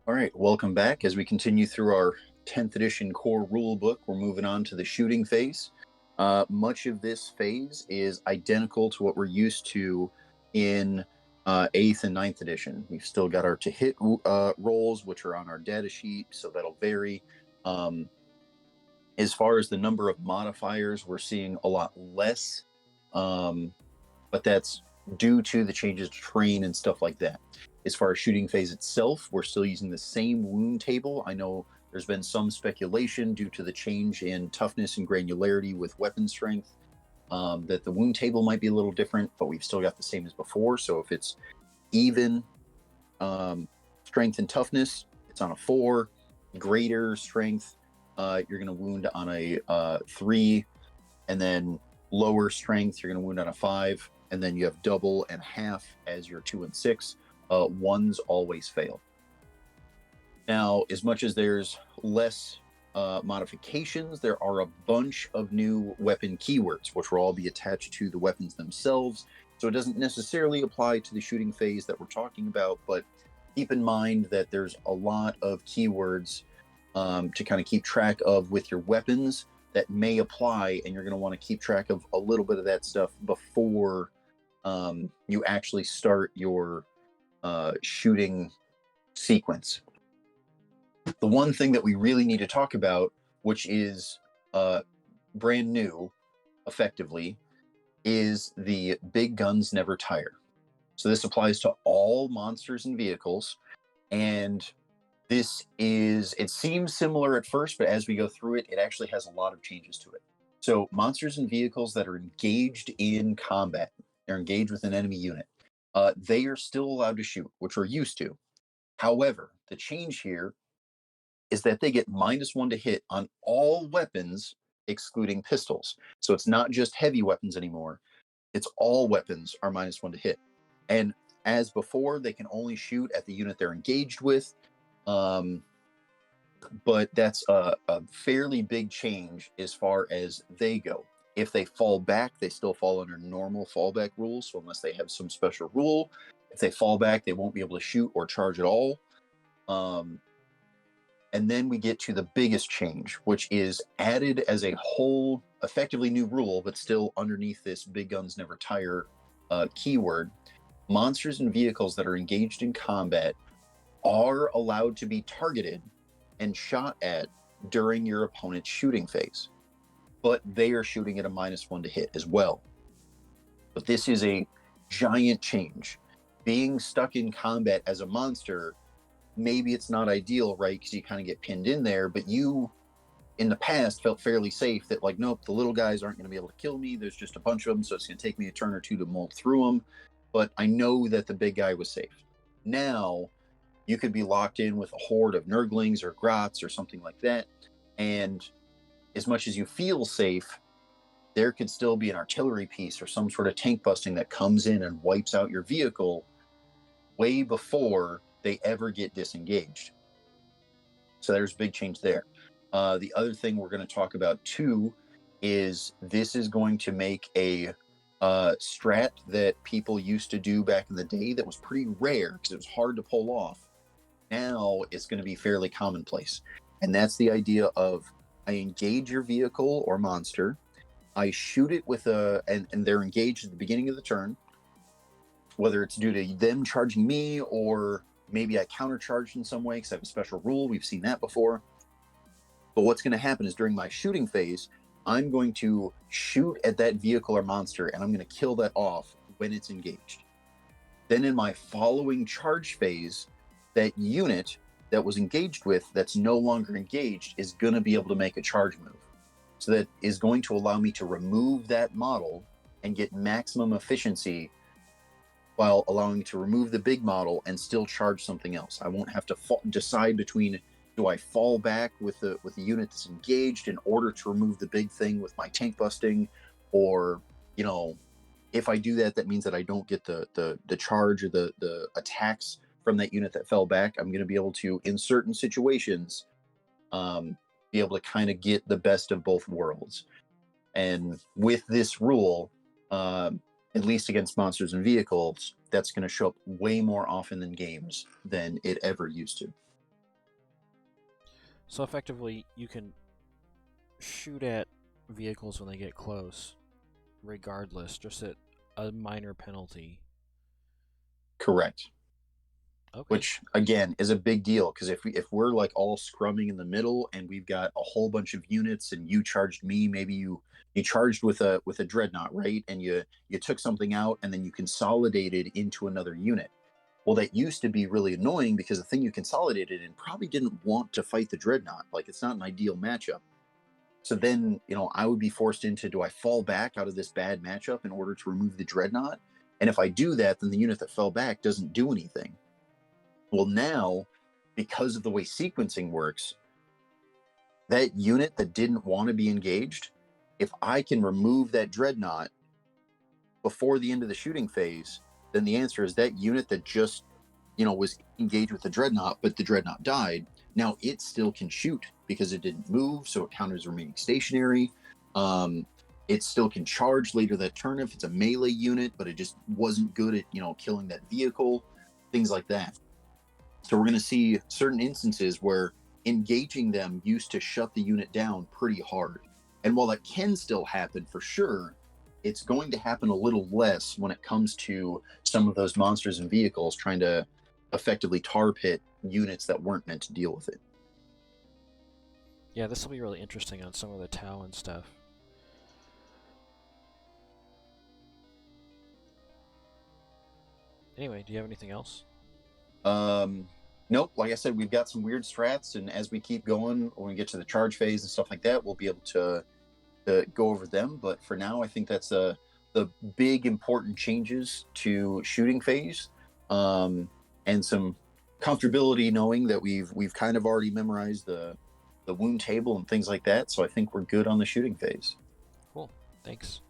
All right, welcome back. As we continue through our 10th edition core rule book, we're moving on to the shooting phase. Much of this phase is identical to what we're used to in 8th and ninth edition. We've still got our to hit rolls, which are on our data sheet, so that'll vary. As far as the number of modifiers, we're seeing a lot less, but that's due to the changes to terrain and stuff like that. As far as shooting phase itself, we're still using the same wound table. I know there's been some speculation due to the change in toughness and granularity with weapon strength that the wound table might be a little different, but we've still got the same as before. So if it's even strength and toughness, it's on a 4. Greater strength, you're going to wound on a 3, and then lower strength, you're going to wound on a 5, and then you have double and half as your 2 and 6. Ones always fail. Now, as much as there's less modifications, there are a bunch of new weapon keywords, which will all be attached to the weapons themselves. So it doesn't necessarily apply to the shooting phase that we're talking about, but keep in mind that there's a lot of keywords to kind of keep track of with your weapons that may apply, and you're going to want to keep track of a little bit of that stuff before you actually start your shooting sequence. The one thing that we really need to talk about, which is brand new, effectively, is the big guns never tire. So this applies to all monsters and vehicles, and it seems similar at first, but as we go through it, it actually has a lot of changes to it. So monsters and vehicles that are engaged in combat, they're engaged with an enemy unit, they are still allowed to shoot, which we're used to. However, the change here is that they get -1 to hit on all weapons, excluding pistols. So it's not just heavy weapons anymore. It's all weapons are -1 to hit. And as before, they can only shoot at the unit they're engaged with. But that's a fairly big change as far as they go. If they fall back, they still fall under normal fallback rules. So unless they have some special rule, if they fall back, they won't be able to shoot or charge at all. And then we get to the biggest change, which is added as a whole, effectively new rule, but still underneath this big guns never tire keyword. Monsters and vehicles that are engaged in combat are allowed to be targeted and shot at during your opponent's shooting phase, but they are shooting at a -1 to hit as well. But this is a giant change. Being stuck in combat as a monster, maybe it's not ideal, right? Because you kind of get pinned in there, but you in the past felt fairly safe that, like, nope, the little guys aren't going to be able to kill me. There's just a bunch of them, so it's going to take me a turn or two to mold through them. But I know that the big guy was safe. Now, you could be locked in with a horde of Nurglings or Grots or something like that. And as much as you feel safe, there could still be an artillery piece or some sort of tank busting that comes in and wipes out your vehicle way before they ever get disengaged. So there's a big change there. The other thing we're going to talk about too is this is going to make a strat that people used to do back in the day that was pretty rare because it was hard to pull off. Now it's going to be fairly commonplace. And that's the idea of I engage your vehicle or monster, I shoot it with and they're engaged at the beginning of the turn, whether it's due to them charging me or maybe I countercharged in some way because I have a special rule. We've seen that before. But what's going to happen is during my shooting phase, I'm going to shoot at that vehicle or monster and I'm going to kill that off when it's engaged. Then in my following charge phase, that unit that was engaged with that's no longer engaged is going to be able to make a charge move. So that is going to allow me to remove that model and get maximum efficiency while allowing me to remove the big model and still charge something else. I won't have to decide between, do I fall back with the unit that's engaged in order to remove the big thing with my tank busting, or, you know, if I do that, that means that I don't get the charge or the attacks from that unit that fell back. I'm going to be able to, in certain situations, be able to kind of get the best of both worlds. And with this rule, at least against monsters and vehicles, that's going to show up way more often in games than it ever used to. So effectively, you can shoot at vehicles when they get close, regardless, just at a minor penalty. Correct. Okay. Which again is a big deal because if we're like all scrumming in the middle and we've got a whole bunch of units and you charged me, maybe you charged with a dreadnought, right? And you took something out and then you consolidated into another unit. Well, that used to be really annoying because the thing you consolidated in probably didn't want to fight the dreadnought. Like it's not an ideal matchup. So then, I would be forced into, do I fall back out of this bad matchup in order to remove the dreadnought? And if I do that, then the unit that fell back doesn't do anything. Well, now, because of the way sequencing works, that unit that didn't want to be engaged, if I can remove that dreadnought before the end of the shooting phase, then the answer is that unit that just, was engaged with the dreadnought, but the dreadnought died. Now it still can shoot because it didn't move, so it counters remaining stationary. Um, it still can charge later that turn if it's a melee unit, but it just wasn't good at killing that vehicle, things like that. So we're going to see certain instances where engaging them used to shut the unit down pretty hard. And while that can still happen for sure, it's going to happen a little less when it comes to some of those monsters and vehicles trying to effectively tar pit units that weren't meant to deal with it. Yeah, this will be really interesting on some of the Tau and stuff. Anyway, do you have anything else? Nope. Like I said, we've got some weird strats, and as we keep going, when we get to the charge phase and stuff like that, we'll be able to go over them. But for now, I think that's the big important changes to shooting phase, and some comfortability knowing that we've kind of already memorized the wound table and things like that. So I think we're good on the shooting phase. Cool. Thanks.